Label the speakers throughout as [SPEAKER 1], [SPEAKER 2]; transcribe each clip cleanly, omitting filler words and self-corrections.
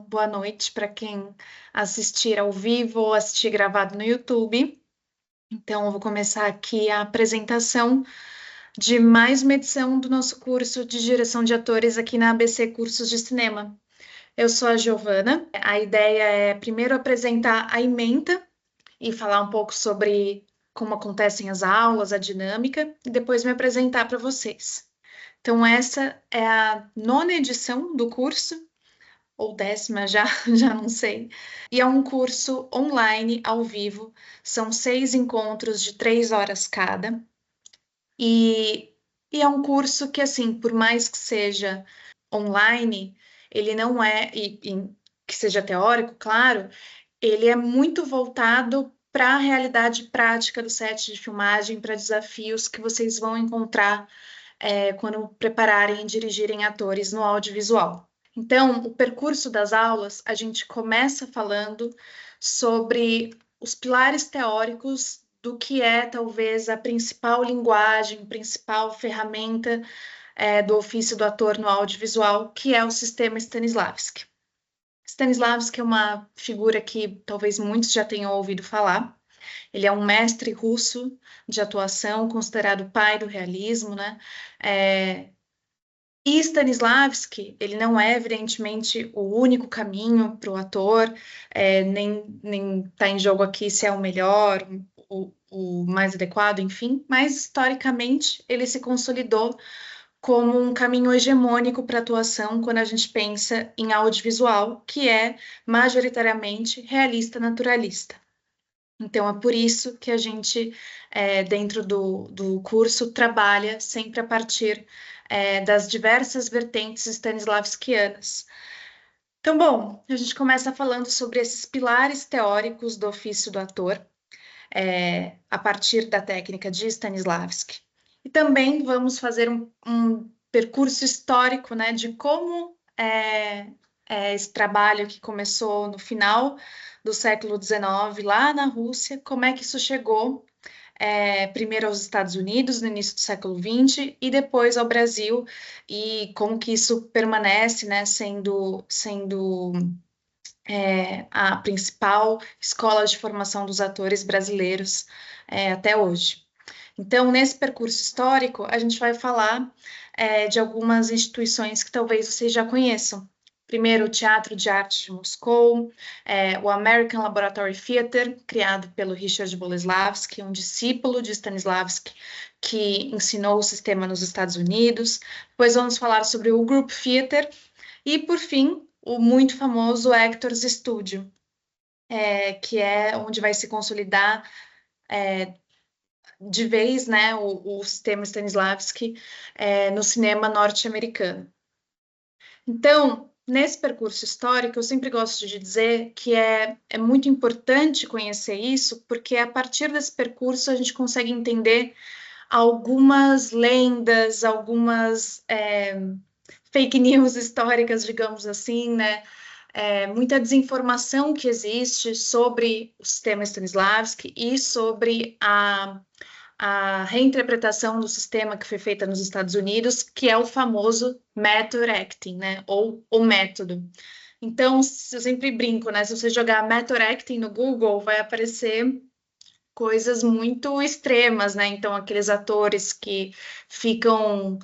[SPEAKER 1] Boa noite para quem assistir ao vivo ou assistir gravado no YouTube. Então, eu vou começar aqui a apresentação de mais uma edição do nosso curso de direção de atores aqui na ABC Cursos de Cinema. Eu sou a Giovana. A ideia é primeiro apresentar a ementa e falar um pouco sobre como acontecem as aulas, a dinâmica, e depois me apresentar para vocês. Então, essa é a nona edição do curso ou décima já, já não sei. E é um curso online, ao vivo, são 6 encontros de 3 horas cada. E, e é um curso que, assim, por mais que seja online, ele não é, que seja teórico, claro, ele é muito voltado para a realidade prática do set de filmagem, para desafios que vocês vão encontrar quando prepararem e dirigirem atores no audiovisual. Então, o percurso das aulas, a gente começa falando sobre os pilares teóricos do que é talvez a principal linguagem, principal ferramenta do ofício do ator no audiovisual, que é o sistema Stanislavski. Stanislavski é uma figura que talvez muitos já tenham ouvido falar. Ele é um mestre russo de atuação, considerado o pai do realismo, né? E Stanislavski, ele não é, evidentemente, o único caminho para o ator, nem está em jogo aqui se é o melhor, o mais adequado, enfim, mas historicamente ele se consolidou como um caminho hegemônico para a atuação quando a gente pensa em audiovisual, que é majoritariamente realista naturalista. Então, é por isso que a gente, dentro do curso, trabalha sempre a partir das diversas vertentes stanislavskianas. Então, bom, a gente começa falando sobre esses pilares teóricos do ofício do ator, a partir da técnica de Stanislavski. E também vamos fazer um percurso histórico, né, de como esse trabalho que começou no final do século XIX, lá na Rússia, como é que isso chegou primeiro aos Estados Unidos, no início do século XX, e depois ao Brasil, e como que isso permanece, né, sendo a principal escola de formação dos atores brasileiros até hoje. Então, nesse percurso histórico, a gente vai falar de algumas instituições que talvez vocês já conheçam. Primeiro, o Teatro de Arte de Moscou, o American Laboratory Theatre, criado pelo Richard Boleslavsky, um discípulo de Stanislavski, que ensinou o sistema nos Estados Unidos. Depois vamos falar sobre o Group Theatre e, por fim, o muito famoso Actors Studio, que é onde vai se consolidar de vez, né, o sistema Stanislavski no cinema norte-americano. Então, nesse percurso histórico, eu sempre gosto de dizer que é muito importante conhecer isso, porque a partir desse percurso a gente consegue entender algumas lendas, algumas fake news históricas, digamos assim, né? Muita desinformação que existe sobre o sistema Stanislavski e sobre a reinterpretação do sistema que foi feita nos Estados Unidos, que é o famoso method acting, né? Ou o método. Então, eu sempre brinco, né? Se você jogar method acting no Google, vai aparecer coisas muito extremas, né? Então, aqueles atores que ficam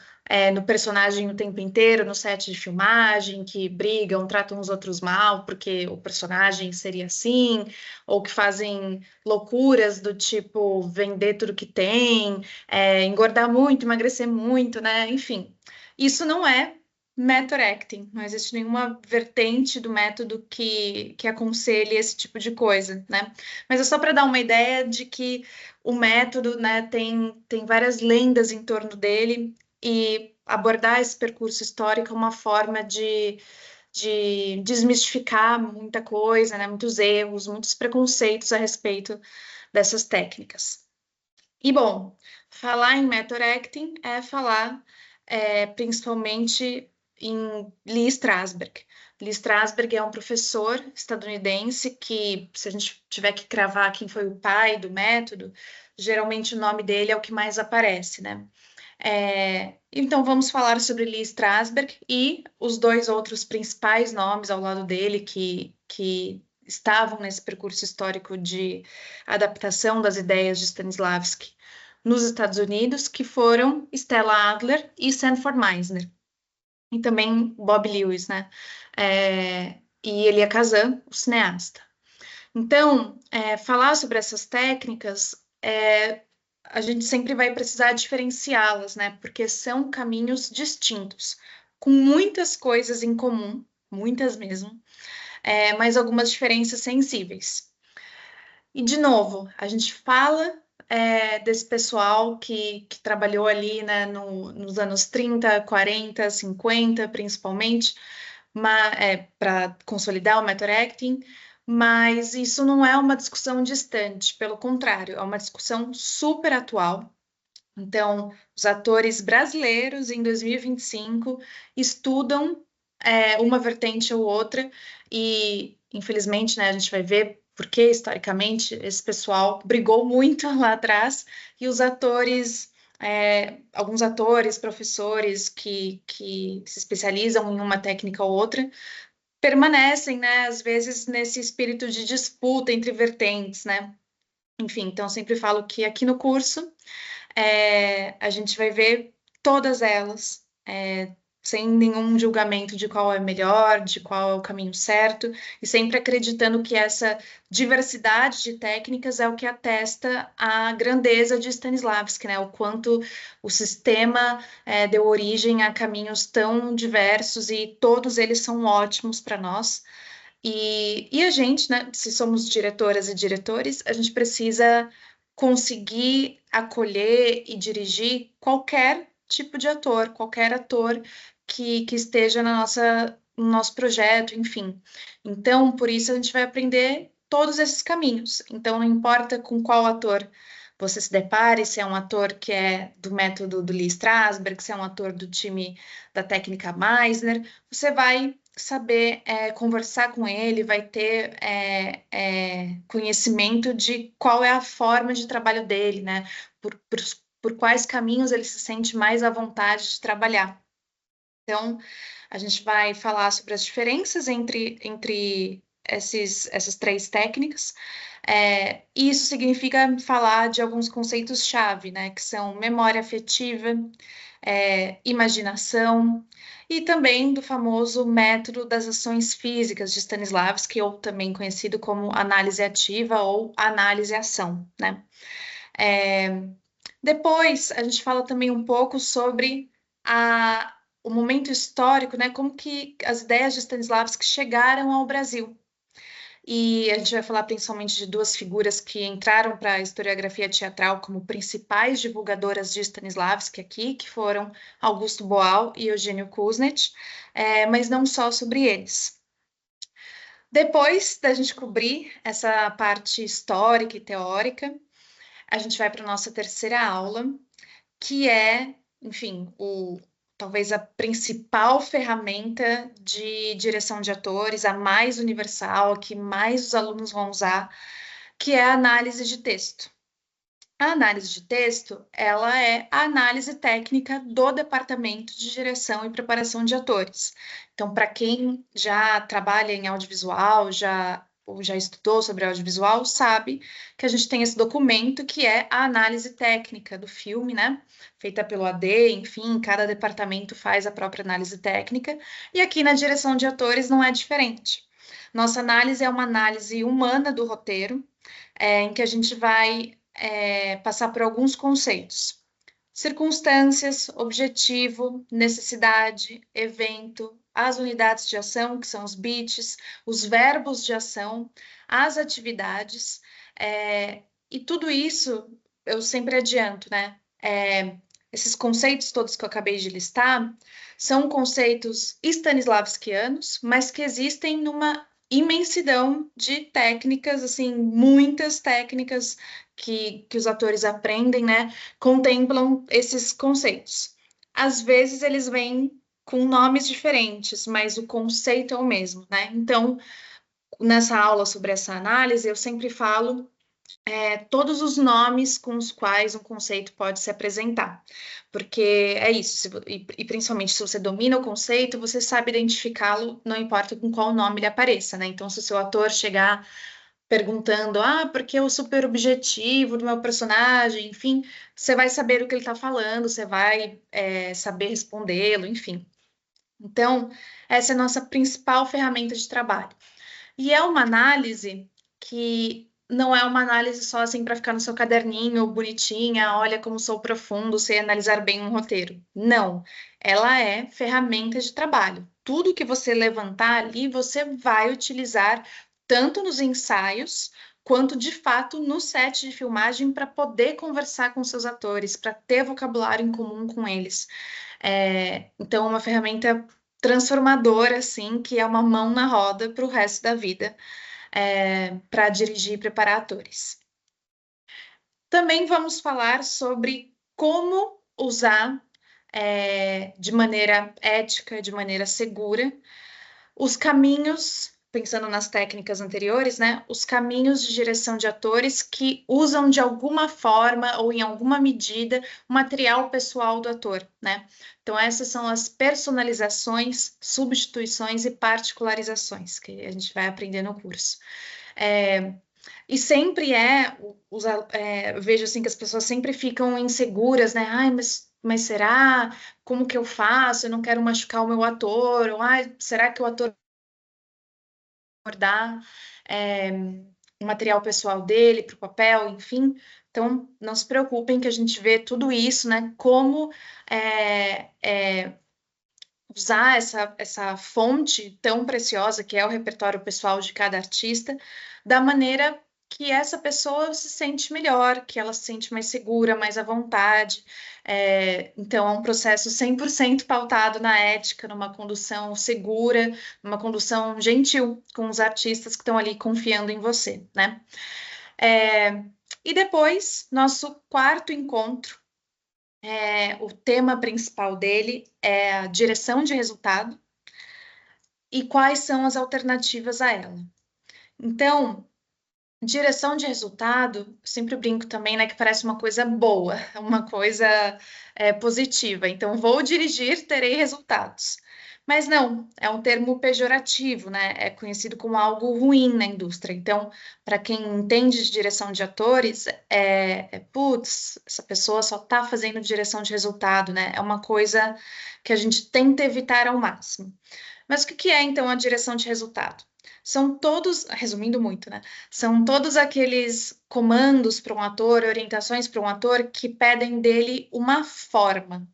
[SPEAKER 1] no personagem o tempo inteiro, no set de filmagem, que brigam, tratam os outros mal, porque o personagem seria assim, ou que fazem loucuras do tipo vender tudo que tem, engordar muito, emagrecer muito, né? Enfim, isso não é method acting, não existe nenhuma vertente do método que aconselhe esse tipo de coisa, né? Mas é só para dar uma ideia de que o método, né, tem várias lendas em torno dele e abordar esse percurso histórico é uma forma de desmistificar muita coisa, né, muitos erros, muitos preconceitos a respeito dessas técnicas. E, bom, falar em method acting é falar principalmente em Lee Strasberg. Lee Strasberg é um professor estadunidense que, se a gente tiver que cravar quem foi o pai do método, geralmente o nome dele é o que mais aparece, né? Então, vamos falar sobre Lee Strasberg e os dois outros principais nomes ao lado dele que estavam nesse percurso histórico de adaptação das ideias de Stanislavski nos Estados Unidos, que foram Stella Adler e Sanford Meisner, e também Bob Lewis, né? E Elia Kazan, o cineasta. Então, falar sobre essas técnicas, a gente sempre vai precisar diferenciá-las, né? Porque são caminhos distintos, com muitas coisas em comum, muitas mesmo, mas algumas diferenças sensíveis. E, de novo, a gente fala desse pessoal que trabalhou ali, né, nos anos 30, 40, 50, principalmente, para consolidar o method acting, mas isso não é uma discussão distante, pelo contrário, é uma discussão super atual. Então, os atores brasileiros em 2025 estudam uma vertente ou outra, e infelizmente, né, a gente vai ver porque historicamente esse pessoal brigou muito lá atrás, e os atores. Alguns atores, professores que se especializam em uma técnica ou outra, permanecem, né, às vezes nesse espírito de disputa entre vertentes, né? Enfim, então eu sempre falo que aqui no curso a gente vai ver todas elas, sem nenhum julgamento de qual é melhor, de qual é o caminho certo, e sempre acreditando que essa diversidade de técnicas é o que atesta a grandeza de Stanislavski, né? O quanto o sistema deu origem a caminhos tão diversos e todos eles são ótimos para nós. E a gente, né, se somos diretoras e diretores, a gente precisa conseguir acolher e dirigir qualquer tipo de ator, qualquer ator que esteja no nosso projeto, enfim. Então, por isso, a gente vai aprender todos esses caminhos. Então, não importa com qual ator você se depare, se é um ator que é do método do Lee Strasberg, se é um ator do time da técnica Meisner, você vai saber conversar com ele, vai ter conhecimento de qual é a forma de trabalho dele, né? Por quais caminhos ele se sente mais à vontade de trabalhar. Então, a gente vai falar sobre as diferenças entre essas três técnicas. E isso significa falar de alguns conceitos-chave, né? Que são memória afetiva, imaginação, e também do famoso método das ações físicas de Stanislavski, ou também conhecido como análise ativa ou análise-ação, né? Depois, a gente fala também um pouco sobre o momento histórico, né? Como que as ideias de Stanislavski chegaram ao Brasil. E a gente vai falar principalmente de duas figuras que entraram para a historiografia teatral como principais divulgadoras de Stanislavski aqui, que foram Augusto Boal e Eugênio Kuznet, mas não só sobre eles. Depois da gente cobrir essa parte histórica e teórica, a gente vai para a nossa terceira aula, que é, enfim, talvez a principal ferramenta de direção de atores, a mais universal, a que mais os alunos vão usar, que é a análise de texto. A análise de texto, ela é a análise técnica do departamento de direção e preparação de atores. Então, para quem já trabalha em audiovisual, ou já estudou sobre audiovisual, sabe que a gente tem esse documento que é a análise técnica do filme, né? Feita pelo AD, enfim, cada departamento faz a própria análise técnica, e aqui na direção de atores não é diferente. Nossa análise é uma análise humana do roteiro, em que a gente vai passar por alguns conceitos: circunstâncias, objetivo, necessidade, evento, as unidades de ação, que são os beats, os verbos de ação, as atividades, e tudo isso eu sempre adianto, né? Esses conceitos todos que eu acabei de listar são conceitos stanislavskianos, mas que existem numa imensidão de técnicas, assim, muitas técnicas que os atores aprendem, né, contemplam esses conceitos. Às vezes eles vêm com nomes diferentes, mas o conceito é o mesmo, né? Então, nessa aula sobre essa análise, eu sempre falo todos os nomes com os quais um conceito pode se apresentar. Porque é isso, e principalmente se você domina o conceito, você sabe identificá-lo, não importa com qual nome ele apareça, né? Então, se o seu ator chegar perguntando, porque o super objetivo do meu personagem, enfim, você vai saber o que ele está falando, você vai saber respondê-lo, enfim. Então, essa é a nossa principal ferramenta de trabalho. E é uma análise que não é uma análise só assim para ficar no seu caderninho, bonitinha, olha como sou profundo, sei analisar bem um roteiro. Não, ela é ferramenta de trabalho. Tudo que você levantar ali, você vai utilizar tanto nos ensaios quanto de fato no set de filmagem para poder conversar com seus atores, para ter vocabulário em comum com eles. Então, é uma ferramenta transformadora, assim, que é uma mão na roda para o resto da vida, para dirigir e preparar atores. Também vamos falar sobre como usar de maneira ética, de maneira segura, os caminhos, pensando nas técnicas anteriores, né? Os caminhos de direção de atores que usam de alguma forma ou em alguma medida o material pessoal do ator, né? Então, essas são as personalizações, substituições e particularizações que a gente vai aprender no curso. E sempre eu vejo assim que as pessoas sempre ficam inseguras, né? Ai, mas será? Como que eu faço? Eu não quero machucar o meu ator. Ou, ai, será que o ator abordar o material pessoal dele para o papel, enfim. Então, não se preocupem que a gente vê tudo isso, né? Como usar essa fonte tão preciosa que é o repertório pessoal de cada artista, da maneira que essa pessoa se sente melhor, que ela se sente mais segura, mais à vontade. Então, é um processo 100% pautado na ética, numa condução segura, numa condução gentil com os artistas que estão ali confiando em você, né? E depois, nosso quarto encontro, o tema principal dele é a direção de resultado e quais são as alternativas a ela. Então, direção de resultado, sempre brinco também, né, que parece uma coisa boa, uma coisa positiva. Então, vou dirigir, terei resultados. Mas não, é um termo pejorativo, né? É conhecido como algo ruim na indústria. Então, para quem entende de direção de atores, putz, essa pessoa só está fazendo direção de resultado, né? É uma coisa que a gente tenta evitar ao máximo. Mas o que é, então, a direção de resultado? São todos, resumindo muito, né? São todos aqueles comandos para um ator, orientações para um ator que pedem dele uma forma,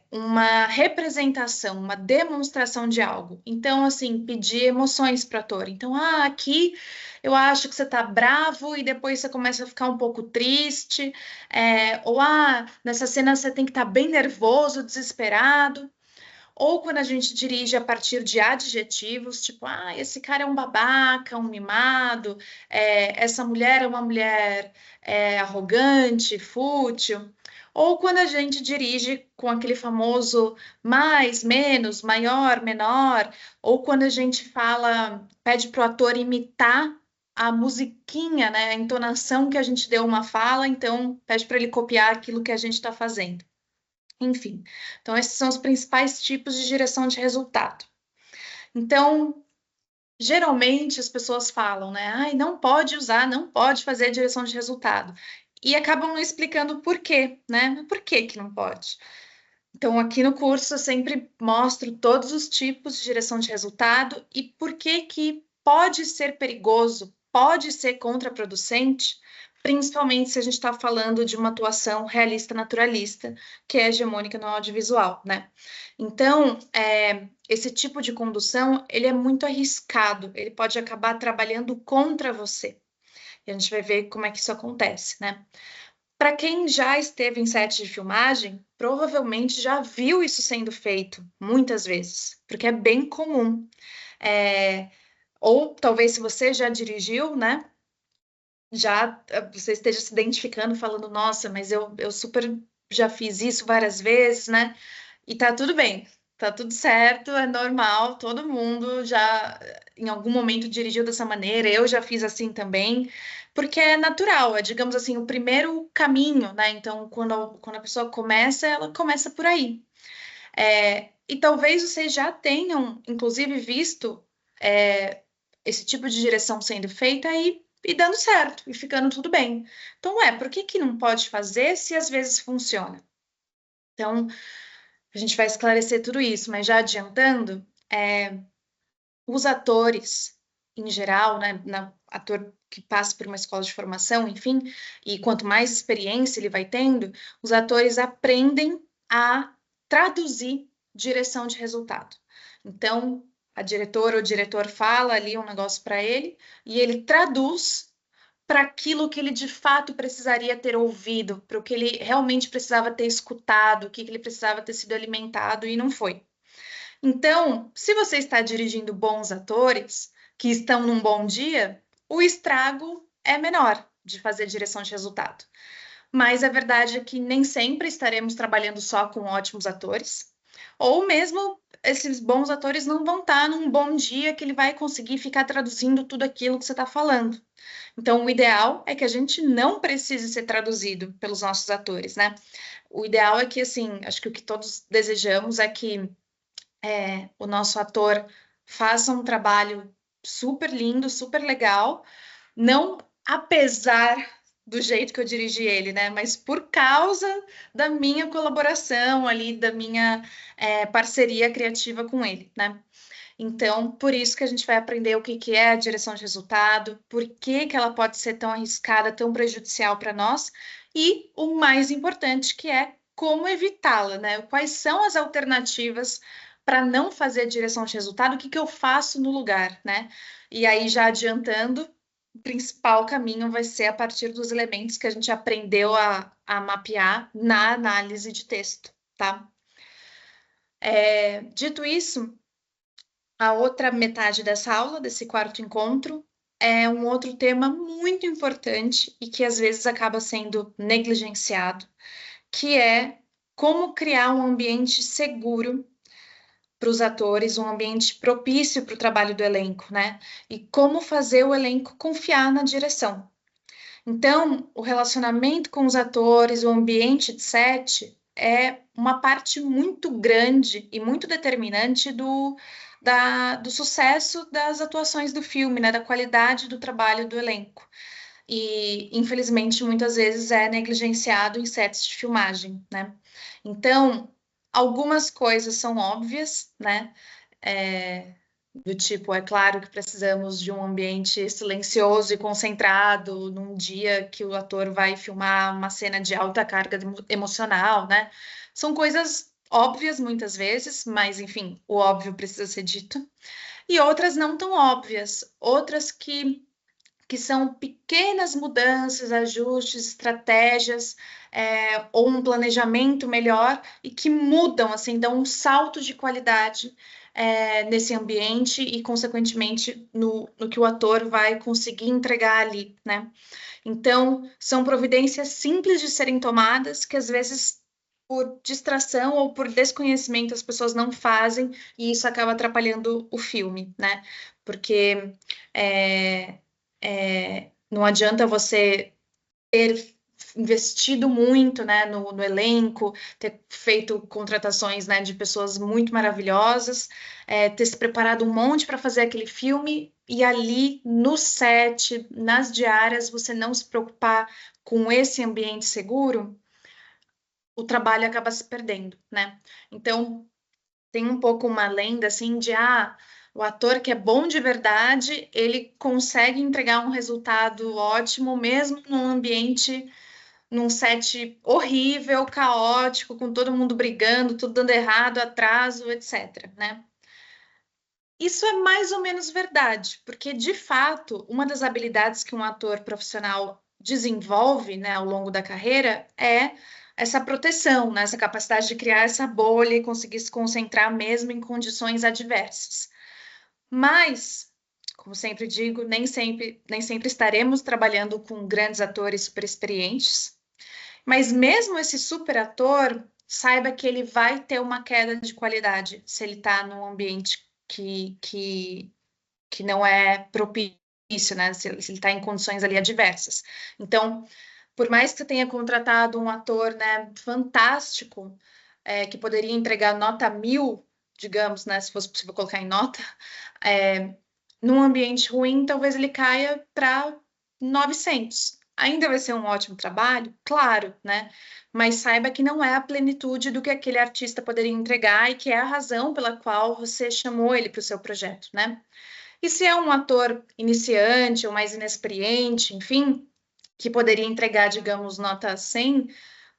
[SPEAKER 1] uma representação, uma demonstração de algo. Então, assim, pedir emoções para o ator. Então, aqui eu acho que você está bravo e depois você começa a ficar um pouco triste. Ou, nessa cena você tem que estar bem nervoso, desesperado. Ou quando a gente dirige a partir de adjetivos, tipo, esse cara é um babaca, um mimado, essa mulher é uma mulher arrogante, fútil. Ou quando a gente dirige com aquele famoso mais, menos, maior, menor, ou quando a gente pede para o ator imitar a musiquinha, né, a entonação que a gente deu uma fala, então pede para ele copiar aquilo que a gente está fazendo. Enfim, então esses são os principais tipos de direção de resultado. Então, geralmente as pessoas falam, né? Não pode usar, não pode fazer direção de resultado. E acabam não explicando por quê, né? Por que que não pode? Então, aqui no curso eu sempre mostro todos os tipos de direção de resultado e por que que pode ser perigoso, pode ser contraproducente, principalmente se a gente está falando de uma atuação realista naturalista, que é hegemônica no audiovisual, né? Então, esse tipo de condução, ele é muito arriscado, ele pode acabar trabalhando contra você. E a gente vai ver como é que isso acontece, né? Para quem já esteve em set de filmagem, provavelmente já viu isso sendo feito muitas vezes, porque é bem comum. Ou talvez se você já dirigiu, né? Já você esteja se identificando, falando, nossa, mas eu super já fiz isso várias vezes, né? E tá tudo bem. tá tudo certo, é normal, todo mundo já em algum momento dirigiu dessa maneira, eu já fiz assim também, porque é natural, é, digamos assim, o primeiro caminho, né? Então, quando a pessoa começa, ela começa por aí. E talvez vocês já tenham, inclusive, visto esse tipo de direção sendo feita e dando certo, e ficando tudo bem. Então, por que que não pode fazer se às vezes funciona? Então, a gente vai esclarecer tudo isso, mas já adiantando, os atores, em geral, né, ator que passa por uma escola de formação, enfim, e quanto mais experiência ele vai tendo, os atores aprendem a traduzir direção de resultado. Então, a diretora ou o diretor fala ali um negócio para ele e ele traduz para aquilo que ele de fato precisaria ter ouvido, para o que ele realmente precisava ter escutado, o que ele precisava ter sido alimentado e não foi. Então, se você está dirigindo bons atores que estão num bom dia, o estrago é menor de fazer direção de resultado. Mas a verdade é que nem sempre estaremos trabalhando só com ótimos atores, ou mesmo esses bons atores não vão estar num bom dia que ele vai conseguir ficar traduzindo tudo aquilo que você está falando. Então, o ideal é que a gente não precise ser traduzido pelos nossos atores, né? O ideal é que, assim, acho que o que todos desejamos é que o nosso ator faça um trabalho super lindo, super legal, não apesar do jeito que eu dirigi ele, né? Mas por causa da minha colaboração ali, da minha parceria criativa com ele, né? Então, por isso que a gente vai aprender o que que é a direção de resultado, por que que ela pode ser tão arriscada, tão prejudicial para nós, e o mais importante que é como evitá-la, né? Quais são as alternativas para não fazer direção de resultado, o que que eu faço no lugar, né? E aí, já adiantando, o principal caminho vai ser a partir dos elementos que a gente aprendeu a mapear na análise de texto, tá? Dito isso, a outra metade dessa aula, desse quarto encontro, é um outro tema muito importante e que às vezes acaba sendo negligenciado, que é como criar um ambiente seguro para os atores, um ambiente propício para o trabalho do elenco, né? E como fazer o elenco confiar na direção. Então, o relacionamento com os atores, o ambiente de set, é uma parte muito grande e muito determinante do sucesso das atuações do filme, né? Da qualidade do trabalho do elenco. E, infelizmente, muitas vezes é negligenciado em sets de filmagem, né? Então, algumas coisas são óbvias, né? Do tipo, é claro que precisamos de um ambiente silencioso e concentrado num dia que o ator vai filmar uma cena de alta carga emocional, né? São coisas óbvias muitas vezes, mas enfim, o óbvio precisa ser dito. E outras não tão óbvias, outras que são pequenas mudanças, ajustes, estratégias, ou um planejamento melhor e que mudam, assim, dão um salto de qualidade nesse ambiente e, consequentemente, no que o ator vai conseguir entregar ali, né? Então, são providências simples de serem tomadas que, às vezes, por distração ou por desconhecimento, as pessoas não fazem e isso acaba atrapalhando o filme, né? Porque não adianta você ter investido muito, né, no elenco, ter feito contratações, né, de pessoas muito maravilhosas, ter se preparado um monte para fazer aquele filme e ali no set, nas diárias, você não se preocupar com esse ambiente seguro, o trabalho acaba se perdendo, né? Então, tem um pouco uma lenda assim de o ator que é bom de verdade, ele consegue entregar um resultado ótimo mesmo num ambiente, num set horrível, caótico, com todo mundo brigando, tudo dando errado, atraso, etc, né? Isso é mais ou menos verdade, porque de fato, uma das habilidades que um ator profissional desenvolve, né, ao longo da carreira é essa proteção, né, essa capacidade de criar essa bolha e conseguir se concentrar mesmo em condições adversas. Mas, como sempre digo, nem sempre estaremos trabalhando com grandes atores super experientes. Mas mesmo esse super ator, saiba que ele vai ter uma queda de qualidade se ele está num ambiente que não é propício, né? Se ele está em condições ali adversas. Então, por mais que você tenha contratado um ator, né, fantástico, que poderia entregar nota 1000, digamos, né, se fosse possível colocar em nota, num ambiente ruim, talvez ele caia para 900. Ainda vai ser um ótimo trabalho? Claro, né? Mas saiba que não é a plenitude do que aquele artista poderia entregar e que é a razão pela qual você chamou ele para o seu projeto, né? E se é um ator iniciante ou mais inexperiente, enfim, que poderia entregar, digamos, nota 100,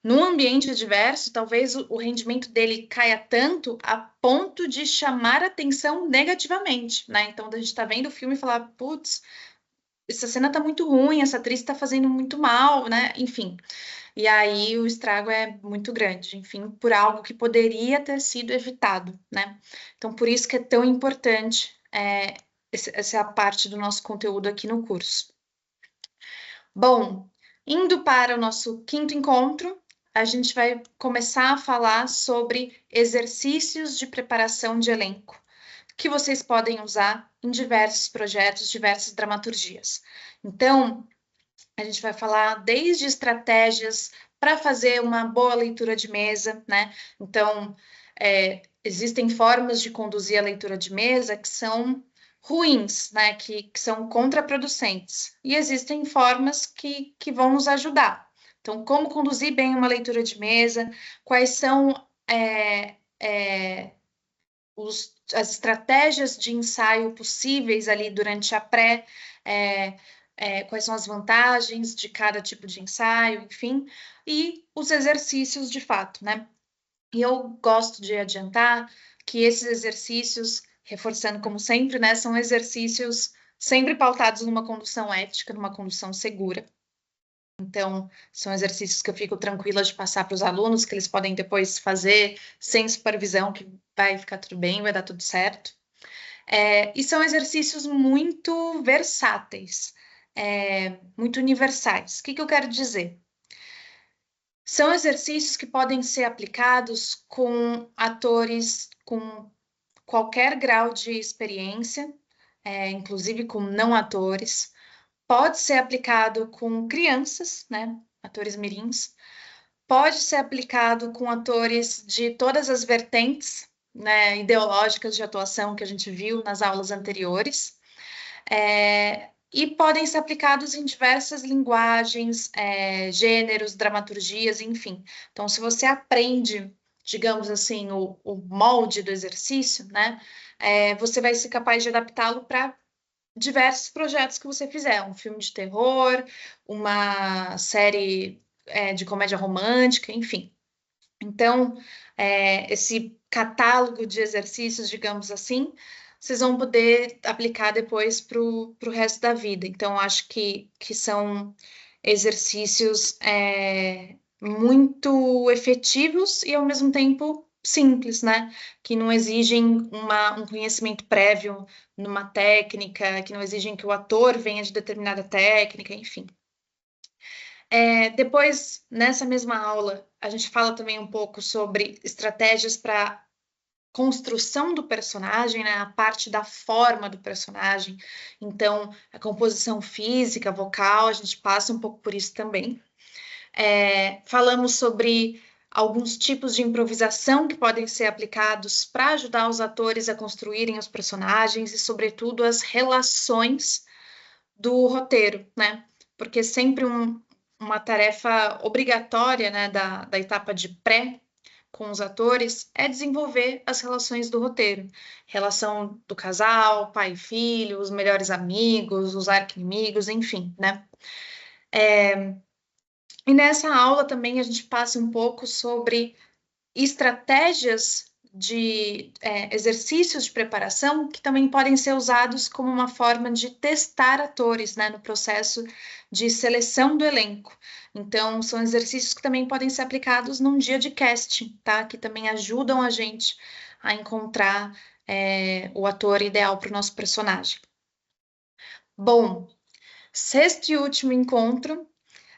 [SPEAKER 1] num ambiente diverso, talvez o rendimento dele caia tanto a ponto de chamar atenção negativamente, né? Então, a gente está vendo o filme e falar, putz, essa cena tá muito ruim, essa atriz está fazendo muito mal, né? Enfim. E aí o estrago é muito grande, enfim, por algo que poderia ter sido evitado, né? Então, por isso que é tão importante essa é a parte do nosso conteúdo aqui no curso. Bom, indo para o nosso quinto encontro, a gente vai começar a falar sobre exercícios de preparação de elenco, que vocês podem usar em diversos projetos, diversas dramaturgias. Então, a gente vai falar desde estratégias para fazer uma boa leitura de mesa, né? Então, existem formas de conduzir a leitura de mesa que são ruins, né? Que são contraproducentes. E existem formas que vão nos ajudar. Então, como conduzir bem uma leitura de mesa, quais são as estratégias de ensaio possíveis ali durante a pré, quais são as vantagens de cada tipo de ensaio, enfim, e os exercícios de fato, né? E eu gosto de adiantar que esses exercícios, reforçando como sempre, né, são exercícios sempre pautados numa condução ética, numa condução segura. Então, são exercícios que eu fico tranquila de passar para os alunos, que eles podem depois fazer sem supervisão, que vai ficar tudo bem, vai dar tudo certo. E são exercícios muito versáteis, muito universais. O que eu quero dizer? São exercícios que podem ser aplicados com atores com qualquer grau de experiência, inclusive com não atores. Pode ser aplicado com crianças, né? Atores mirins. Pode ser aplicado com atores de todas as vertentes, né, ideológicas de atuação que a gente viu nas aulas anteriores. E podem ser aplicados em diversas linguagens, gêneros, dramaturgias, enfim. Então, se você aprende, digamos assim, o molde do exercício, né, você vai ser capaz de adaptá-lo para diversos projetos que você fizer, um filme de terror, uma série de comédia romântica, enfim. Então, esse catálogo de exercícios, digamos assim, vocês vão poder aplicar depois para o resto da vida. Então, acho que são exercícios muito efetivos e, ao mesmo tempo, simples, né? Que não exigem um conhecimento prévio numa técnica, que não exigem que o ator venha de determinada técnica, enfim. Depois, nessa mesma aula, a gente fala também um pouco sobre estratégias para construção do personagem, né? A parte da forma do personagem. Então, a composição física, vocal, a gente passa um pouco por isso também. Falamos sobre alguns tipos de improvisação que podem ser aplicados para ajudar os atores a construírem os personagens e, sobretudo, as relações do roteiro, né? Porque sempre uma tarefa obrigatória, né, da etapa de pré com os atores é desenvolver as relações do roteiro. Relação do casal, pai e filho, os melhores amigos, os arqui-inimigos, enfim, né? E nessa aula também a gente passa um pouco sobre estratégias de exercícios de preparação que também podem ser usados como uma forma de testar atores, né, no processo de seleção do elenco. Então, são exercícios que também podem ser aplicados num dia de casting, tá? Que também ajudam a gente a encontrar o ator ideal para o nosso personagem. Bom, sexto e último encontro,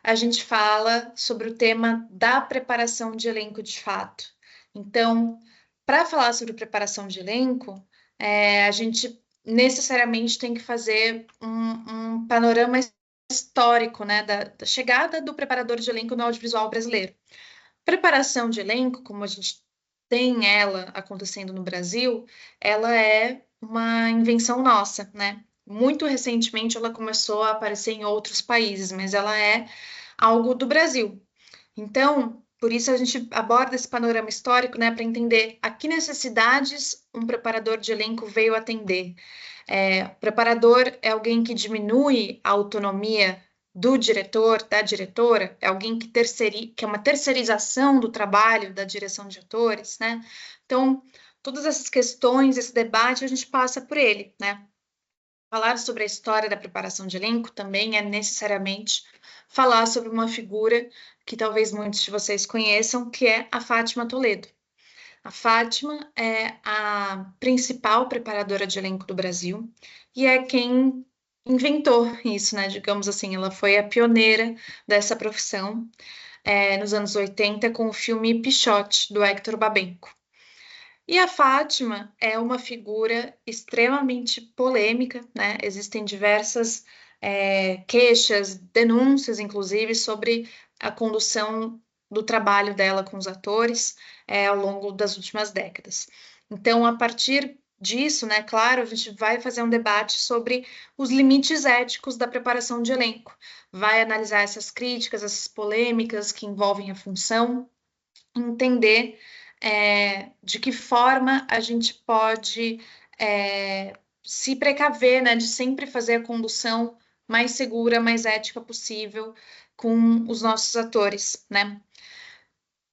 [SPEAKER 1] a gente fala sobre o tema da preparação de elenco de fato. Então, para falar sobre preparação de elenco, a gente necessariamente tem que fazer um panorama histórico, né, da chegada do preparador de elenco no audiovisual brasileiro. Preparação de elenco, como a gente tem ela acontecendo no Brasil, ela é uma invenção nossa, né? Muito recentemente ela começou a aparecer em outros países, mas ela é algo do Brasil. Então, por isso a gente aborda esse panorama histórico, né, para entender a que necessidades um preparador de elenco veio atender. O preparador é alguém que diminui a autonomia do diretor, da diretora, é alguém que é uma terceirização do trabalho da direção de atores, né? Então, todas essas questões, esse debate, a gente passa por ele, né? Falar sobre a história da preparação de elenco também é necessariamente falar sobre uma figura que talvez muitos de vocês conheçam, que é a Fátima Toledo. A Fátima é a principal preparadora de elenco do Brasil e é quem inventou isso, né? Digamos assim, ela foi a pioneira dessa profissão nos anos 80 com o filme Pichote, do Hector Babenco. E a Fátima é uma figura extremamente polêmica, né? Existem diversas queixas, denúncias, inclusive, sobre a condução do trabalho dela com os atores ao longo das últimas décadas. Então, a partir disso, né, claro, a gente vai fazer um debate sobre os limites éticos da preparação de elenco, vai analisar essas críticas, essas polêmicas que envolvem a função, entender de que forma a gente pode se precaver, né, de sempre fazer a condução mais segura, mais ética possível com os nossos atores, né?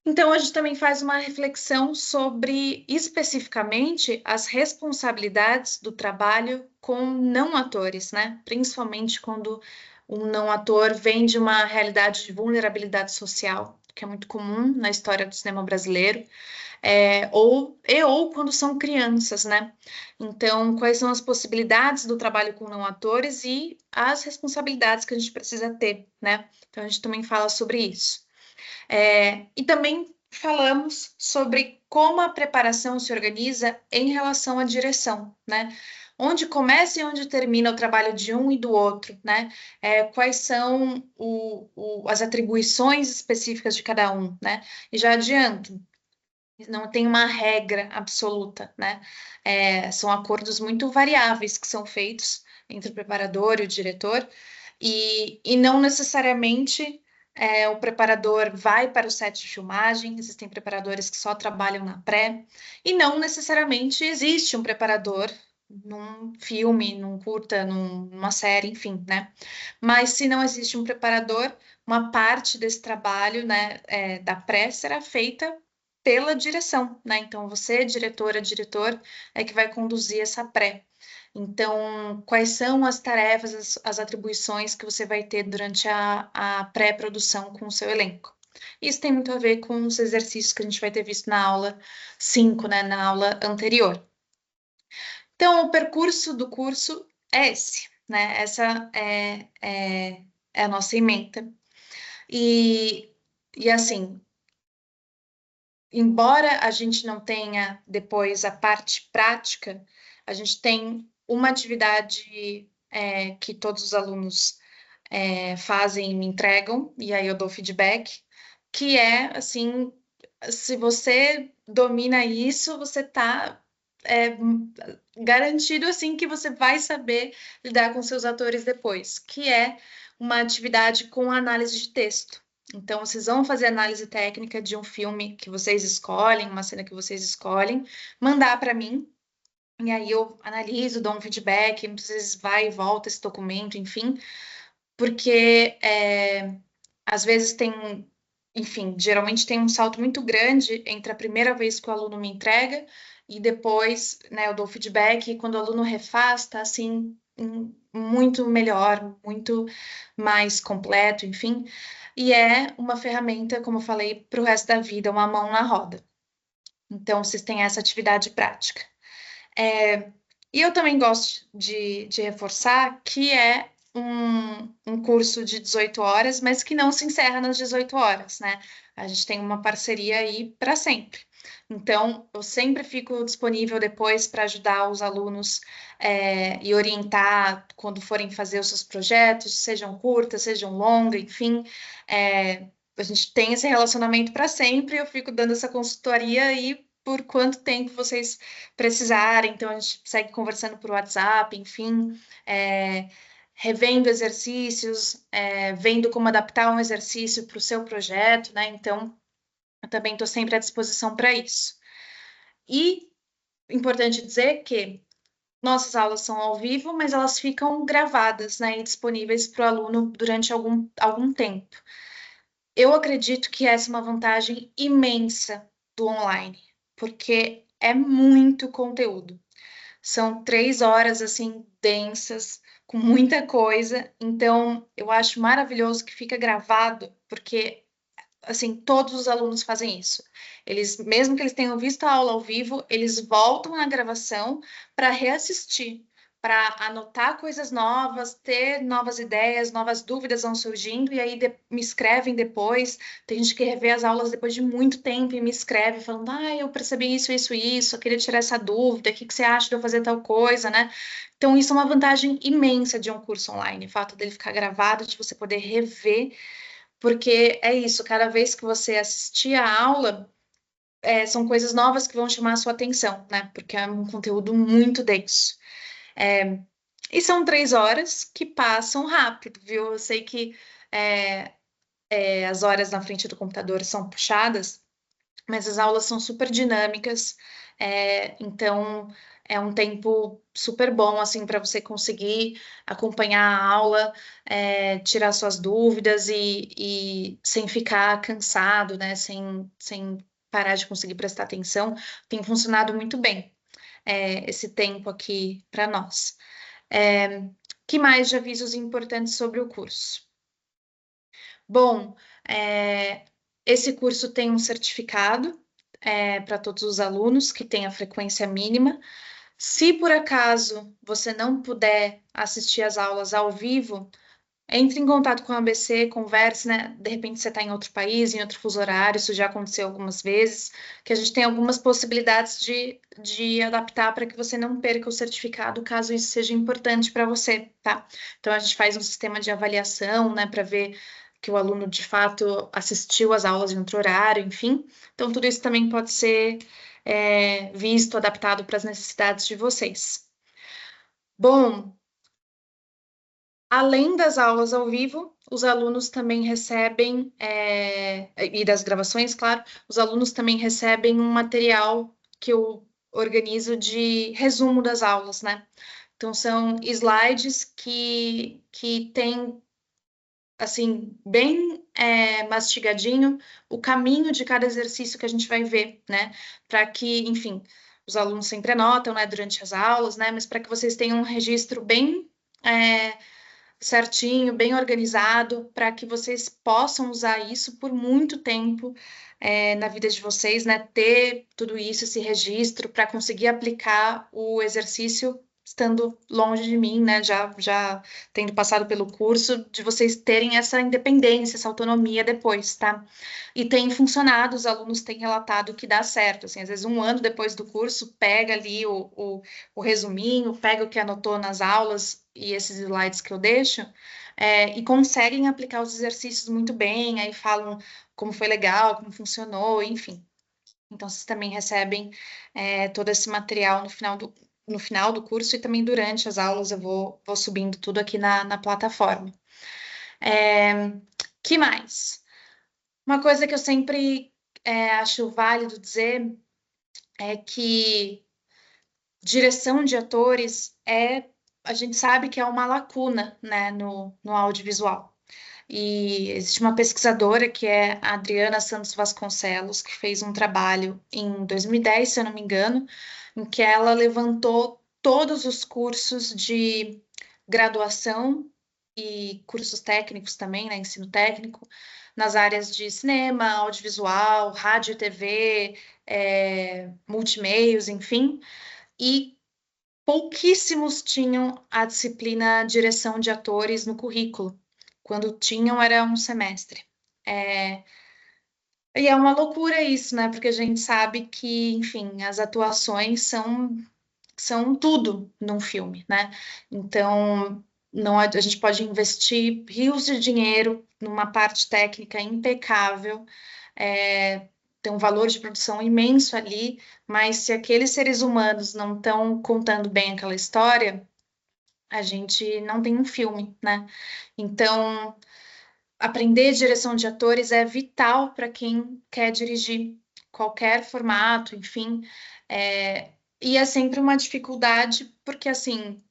[SPEAKER 1] Então, a gente também faz uma reflexão sobre, especificamente, as responsabilidades do trabalho com não atores, né? Principalmente quando um não ator vem de uma realidade de vulnerabilidade social, que é muito comum na história do cinema brasileiro, ou quando são crianças, né? Então, quais são as possibilidades do trabalho com não atores e as responsabilidades que a gente precisa ter, né? Então, a gente também fala sobre isso. E também falamos sobre como a preparação se organiza em relação à direção, né? Onde começa e onde termina o trabalho de um e do outro, né? Quais são as atribuições específicas de cada um, né? E já adianto, não tem uma regra absoluta, né? São acordos muito variáveis que são feitos entre o preparador e o diretor, e não necessariamente o preparador vai para o set de filmagem, existem preparadores que só trabalham na pré, e não necessariamente existe um preparador num filme, num curta, numa série, enfim, né? Mas se não existe um preparador, uma parte desse trabalho, né, da pré será feita pela direção, né? Então, você, diretora, diretor, é que vai conduzir essa pré. Então, quais são as tarefas, as atribuições que você vai ter durante a pré-produção com o seu elenco? Isso tem muito a ver com os exercícios que a gente vai ter visto na aula 5, né? Na aula anterior. Então, o percurso do curso é esse, né? Essa é a nossa ementa. E assim, embora a gente não tenha depois a parte prática, a gente tem uma atividade que todos os alunos fazem e me entregam, e aí eu dou feedback, que é assim, se você domina isso, você está garantido assim que você vai saber lidar com seus atores depois, que é uma atividade com análise de texto. Então, vocês vão fazer análise técnica de um filme que vocês escolhem, uma cena que vocês escolhem, mandar para mim, e aí eu analiso, dou um feedback, muitas vezes vai e volta esse documento, enfim, porque às vezes tem, enfim, geralmente tem um salto muito grande entre a primeira vez que o aluno me entrega e depois, né, eu dou feedback e quando o aluno refaz, tá assim, muito melhor, muito mais completo, enfim. E é uma ferramenta, como eu falei, para o resto da vida, uma mão na roda. Então, vocês têm essa atividade prática. E eu também gosto de reforçar que é um curso de 18 horas, mas que não se encerra nas 18 horas, né? A gente tem uma parceria aí para sempre. Então, eu sempre fico disponível depois para ajudar os alunos e orientar quando forem fazer os seus projetos, sejam curtas, sejam longas, enfim. A gente tem esse relacionamento para sempre, eu fico dando essa consultoria e por quanto tempo vocês precisarem, então a gente segue conversando por WhatsApp, enfim, revendo exercícios, vendo como adaptar um exercício para o seu projeto, né? Então, eu também estou sempre à disposição para isso. E importante dizer que nossas aulas são ao vivo, mas elas ficam gravadas, né, e disponíveis para o aluno durante algum tempo. Eu acredito que essa é uma vantagem imensa do online, porque é muito conteúdo. São 3 horas, assim, densas, com muita coisa. Então, eu acho maravilhoso que fica gravado, porque assim, todos os alunos fazem isso. Eles, mesmo que eles tenham visto a aula ao vivo, eles voltam na gravação para reassistir, para anotar coisas novas, ter novas ideias, novas dúvidas vão surgindo, e aí me escrevem depois. Tem gente que revê as aulas depois de muito tempo e me escreve falando: ah, eu percebi isso, isso, isso, eu queria tirar essa dúvida, o que que você acha de eu fazer tal coisa, né? Então, isso é uma vantagem imensa de um curso online, o fato dele ficar gravado, de você poder rever porque é isso, cada vez que você assistir a aula, são coisas novas que vão chamar a sua atenção, né? Porque é um conteúdo muito denso. E são 3 horas que passam rápido, viu? Eu sei que é, as horas na frente do computador são puxadas, mas as aulas são super dinâmicas, então é um tempo super bom assim para você conseguir acompanhar a aula, tirar suas dúvidas e sem ficar cansado, né? Sem parar de conseguir prestar atenção, tem funcionado muito bem esse tempo aqui para nós. Que mais de avisos importantes sobre o curso? Bom, esse curso tem um certificado para todos os alunos que tem a frequência mínima. Se por acaso você não puder assistir às aulas ao vivo, entre em contato com a ABC, converse, né? De repente você está em outro país, em outro fuso horário, isso já aconteceu algumas vezes, que a gente tem algumas possibilidades de adaptar para que você não perca o certificado, caso isso seja importante para você, tá? Então a gente faz um sistema de avaliação, né, para ver que o aluno de fato assistiu às aulas em outro horário, enfim. Então tudo isso também pode ser visto, adaptado para as necessidades de vocês. Bom, além das aulas ao vivo, os alunos também recebem, e das gravações, claro, os alunos também recebem um material que eu organizo de resumo das aulas, né? Então, são slides que tem, assim, bem mastigadinho o caminho de cada exercício que a gente vai ver, né? Para que, enfim, os alunos sempre anotam, né, durante as aulas, né? Mas para que vocês tenham um registro bem certinho, bem organizado, para que vocês possam usar isso por muito tempo na vida de vocês, né? Ter tudo isso, esse registro, para conseguir aplicar o exercício estando longe de mim, né? Já tendo passado pelo curso, de vocês terem essa independência, essa autonomia depois, tá? E tem funcionado, os alunos têm relatado que dá certo, assim, às vezes um ano depois do curso, pega ali o resuminho, pega o que anotou nas aulas e esses slides que eu deixo, e conseguem aplicar os exercícios muito bem, aí falam como foi legal, como funcionou, enfim. Então, vocês também recebem todo esse material no final do curso e também durante as aulas eu vou subindo tudo aqui na plataforma. Que mais? Uma coisa que eu sempre acho válido dizer é que direção de atores a gente sabe que é uma lacuna, né, no audiovisual. E existe uma pesquisadora que é a Adriana Santos Vasconcelos, que fez um trabalho em 2010, se eu não me engano, em que ela levantou todos os cursos de graduação e cursos técnicos também, né, ensino técnico, nas áreas de cinema, audiovisual, rádio e TV, multimeios, enfim, e pouquíssimos tinham a disciplina direção de atores no currículo. Quando tinham, era um semestre. E é uma loucura isso, né? Porque a gente sabe que, enfim, as atuações são tudo num filme, né? Então, não, a gente pode investir rios de dinheiro numa parte técnica impecável, tem um valor de produção imenso ali, mas se aqueles seres humanos não estão contando bem aquela história, a gente não tem um filme, né? Então, aprender direção de atores é vital para quem quer dirigir qualquer formato, enfim. E é sempre uma dificuldade, porque, assim,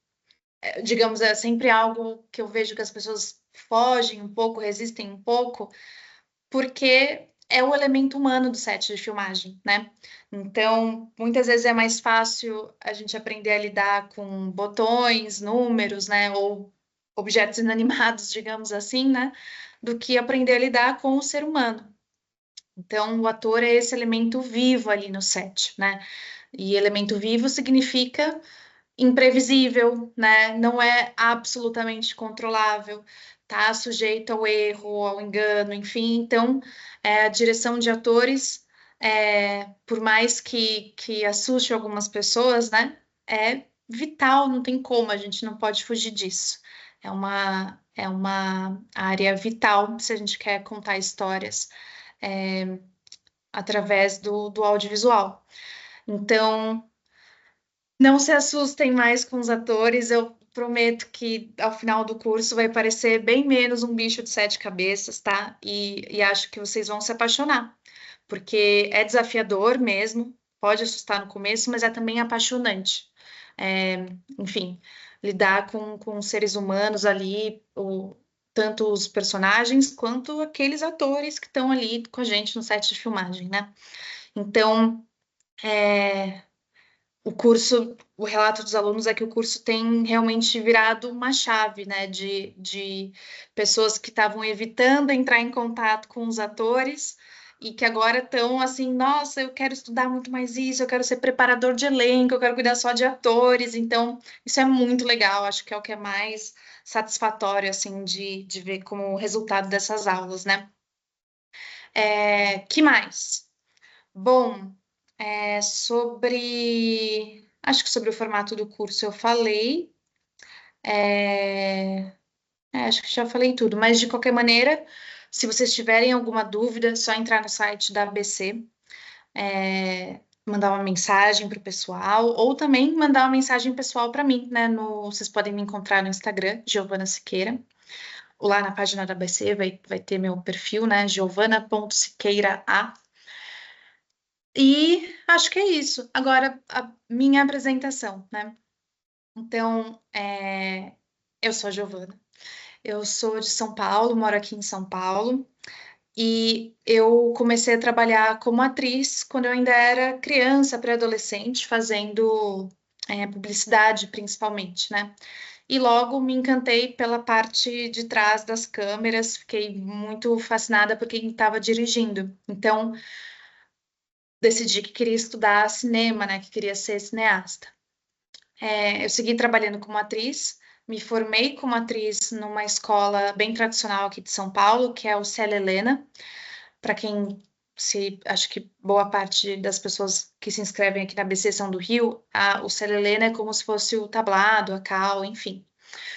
[SPEAKER 1] digamos, é sempre algo que eu vejo que as pessoas fogem um pouco, resistem um pouco, porque é o elemento humano do set de filmagem, né? Então, muitas vezes é mais fácil a gente aprender a lidar com botões, números, né? Ou objetos inanimados, digamos assim, né? Do que aprender a lidar com o ser humano. Então, o ator é esse elemento vivo ali no set, né? E elemento vivo significa imprevisível, né? Não é absolutamente controlável, tá sujeito ao erro, ao engano, enfim. Então, a direção de atores, por mais que assuste algumas pessoas, né? É vital, não tem como, a gente não pode fugir disso. É uma área vital se a gente quer contar histórias através do audiovisual. Então, não se assustem mais com os atores, eu prometo que ao final do curso vai parecer bem menos um bicho de sete cabeças, tá? E acho que vocês vão se apaixonar, porque é desafiador mesmo, pode assustar no começo, mas é também apaixonante. Enfim, lidar com seres humanos ali, tanto os personagens quanto aqueles atores que estão ali com a gente no set de filmagem, né? Então, o curso, o relato dos alunos é que o curso tem realmente virado uma chave, né, de pessoas que estavam evitando entrar em contato com os atores e que agora estão assim, nossa, eu quero estudar muito mais isso, eu quero ser preparador de elenco, eu quero cuidar só de atores, então isso é muito legal, acho que é o que é mais satisfatório, assim, de ver como resultado dessas aulas, né. Que mais? Bom, acho que sobre o formato do curso eu falei. Acho que já falei tudo, mas de qualquer maneira, se vocês tiverem alguma dúvida, é só entrar no site da ABC, mandar uma mensagem para o pessoal, ou também mandar uma mensagem pessoal para mim, né? Vocês podem me encontrar no Instagram, Giovana Siqueira. Lá na página da ABC vai ter meu perfil, né? Giovana.siqueira. E acho que é isso. Agora, a minha apresentação, né? Então, eu sou a Giovana. Eu sou de São Paulo, moro aqui em São Paulo. E eu comecei a trabalhar como atriz quando eu ainda era criança, pré-adolescente, fazendo publicidade, principalmente, né? E logo me encantei pela parte de trás das câmeras, fiquei muito fascinada por quem estava dirigindo. Então, decidi que queria estudar cinema, né? Que queria ser cineasta. Eu segui trabalhando como atriz, me formei como atriz numa escola bem tradicional aqui de São Paulo, que é o Célia Helena. Para quem acho que boa parte das pessoas que se inscrevem aqui na ABC são do Rio, o Célia Helena é como se fosse o tablado, a cal, enfim.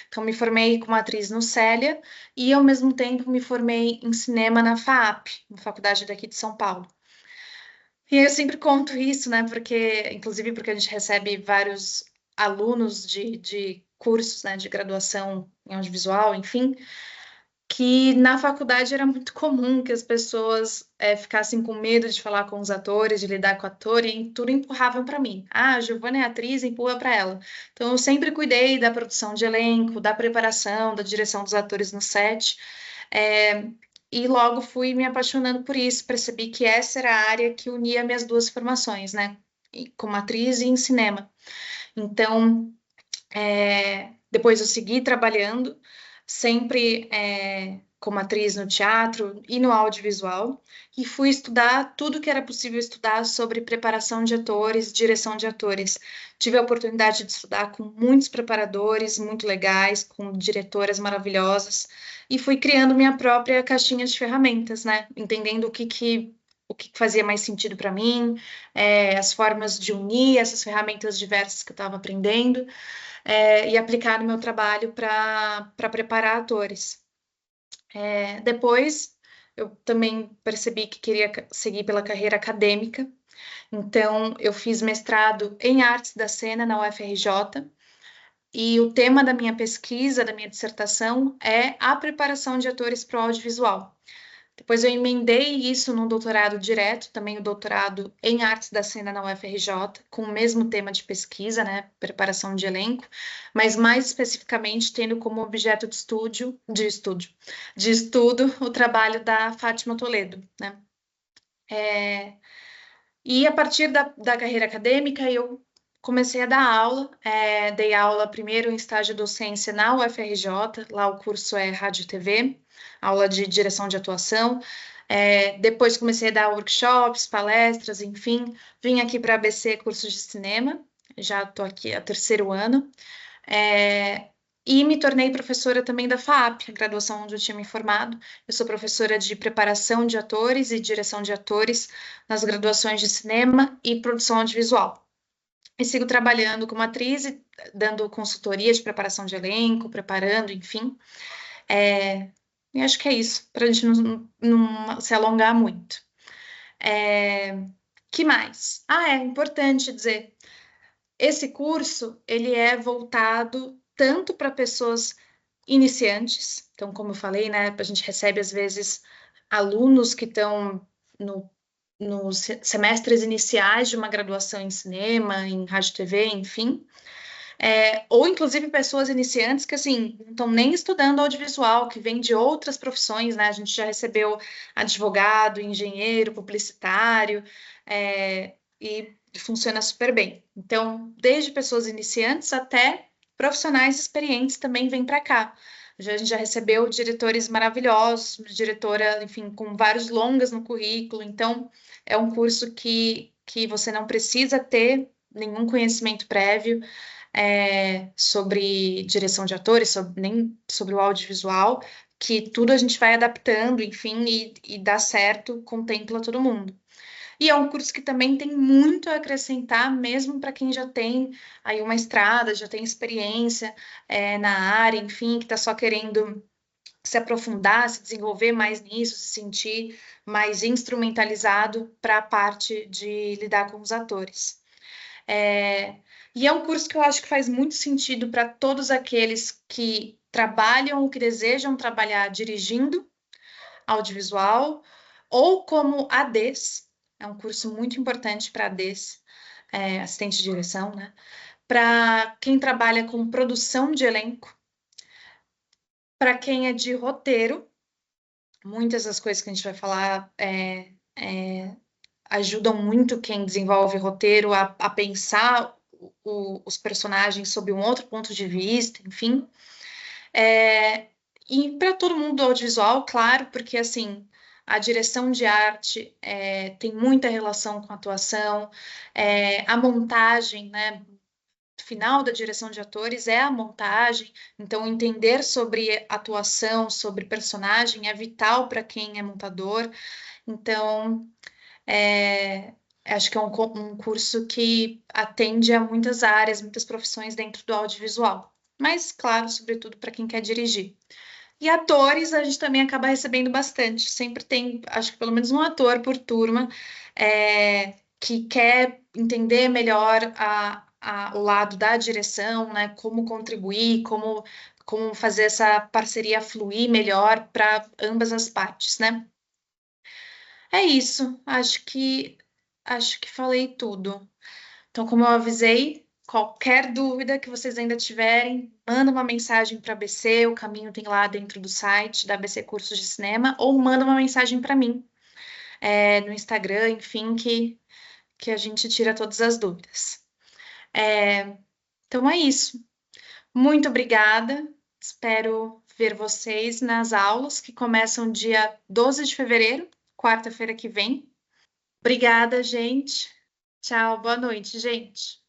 [SPEAKER 1] Então, me formei como atriz no Célia e, ao mesmo tempo, me formei em cinema na FAAP, na faculdade daqui de São Paulo. E eu sempre conto isso, né? Inclusive porque a gente recebe vários alunos de cursos, né, de graduação em audiovisual, enfim, que na faculdade era muito comum que as pessoas ficassem com medo de falar com os atores, de lidar com o ator, e tudo empurravam para mim. Ah, a Giovana é atriz, empurra para ela. Então, eu sempre cuidei da produção de elenco, da preparação, da direção dos atores no set. É, e logo fui me apaixonando por isso, percebi que essa era a área que unia minhas duas formações, né? Como atriz e em cinema. Então, depois eu segui trabalhando, sempre como atriz no teatro e no audiovisual, e fui estudar tudo que era possível estudar sobre preparação de atores, direção de atores. Tive a oportunidade de estudar com muitos preparadores muito legais, com diretoras maravilhosas, e fui criando minha própria caixinha de ferramentas, né? Entendendo o que fazia mais sentido para mim, as formas de unir essas ferramentas diversas que eu estava aprendendo, e aplicar no meu trabalho para preparar atores. Depois, eu também percebi que queria seguir pela carreira acadêmica, então eu fiz mestrado em artes da cena na UFRJ, e o tema da minha pesquisa, da minha dissertação, é a preparação de atores para o audiovisual. Depois eu emendei isso num doutorado direto, também o doutorado em artes da cena na UFRJ, com o mesmo tema de pesquisa, né, preparação de elenco, mas mais especificamente tendo como objeto de estudo o trabalho da Fátima Toledo, né. E a partir da carreira acadêmica eu comecei a dar aula, dei aula primeiro em estágio de docência na UFRJ, lá o curso é Rádio e TV, aula de direção de atuação. Depois comecei a dar workshops, palestras, enfim. Vim aqui para a ABC curso de cinema, já estou aqui há terceiro ano. E me tornei professora também da FAAP, a graduação onde eu tinha me formado. Eu sou professora de preparação de atores e direção de atores nas graduações de cinema e produção audiovisual. E sigo trabalhando como atriz e dando consultoria de preparação de elenco, preparando, enfim. E acho que é isso, para a gente não se alongar muito. Que mais? É importante dizer, esse curso, ele é voltado tanto para pessoas iniciantes, então, como eu falei, né, a gente recebe, às vezes, alunos que estão nos semestres iniciais de uma graduação em cinema, em rádio e TV, enfim, ou inclusive pessoas iniciantes que, assim, não estão nem estudando audiovisual, que vêm de outras profissões, né, a gente já recebeu advogado, engenheiro, publicitário, e funciona super bem. Então, desde pessoas iniciantes até profissionais experientes também vêm para cá. A gente já recebeu diretores maravilhosos, diretora, enfim, com vários longas no currículo. Então, é um curso que você não precisa ter nenhum conhecimento prévio sobre direção de atores, nem sobre o audiovisual, que tudo a gente vai adaptando, enfim, e dá certo, contempla todo mundo. E é um curso que também tem muito a acrescentar, mesmo para quem já tem aí uma estrada, já tem experiência na área, enfim, que está só querendo se aprofundar, se desenvolver mais nisso, se sentir mais instrumentalizado para a parte de lidar com os atores. E é um curso que eu acho que faz muito sentido para todos aqueles que trabalham ou que desejam trabalhar dirigindo audiovisual ou como ADs. É um curso muito importante para ADs, assistente de direção, né? Para quem trabalha com produção de elenco, para quem é de roteiro, muitas das coisas que a gente vai falar ajudam muito quem desenvolve roteiro a pensar os personagens sob um outro ponto de vista, enfim. E para todo mundo do audiovisual, claro, porque assim a direção de arte tem muita relação com a atuação, a montagem, né? Final da direção de atores é a montagem, então entender sobre atuação, sobre personagem é vital para quem é montador. Então, acho que é um curso que atende a muitas áreas, muitas profissões dentro do audiovisual, mas, claro, sobretudo para quem quer dirigir. E atores a gente também acaba recebendo bastante. Sempre tem, acho que pelo menos um ator por turma que quer entender melhor o lado da direção, né? Como contribuir, como fazer essa parceria fluir melhor para ambas as partes, né? É isso. Acho que falei tudo. Então, como eu avisei, qualquer dúvida que vocês ainda tiverem, manda uma mensagem para a ABC, o caminho tem lá dentro do site da ABC Cursos de Cinema, ou manda uma mensagem para mim no Instagram, enfim, que a gente tira todas as dúvidas. Então é isso. Muito obrigada. Espero ver vocês nas aulas que começam dia 12 de fevereiro, quarta-feira que vem. Obrigada, gente. Tchau, boa noite, gente.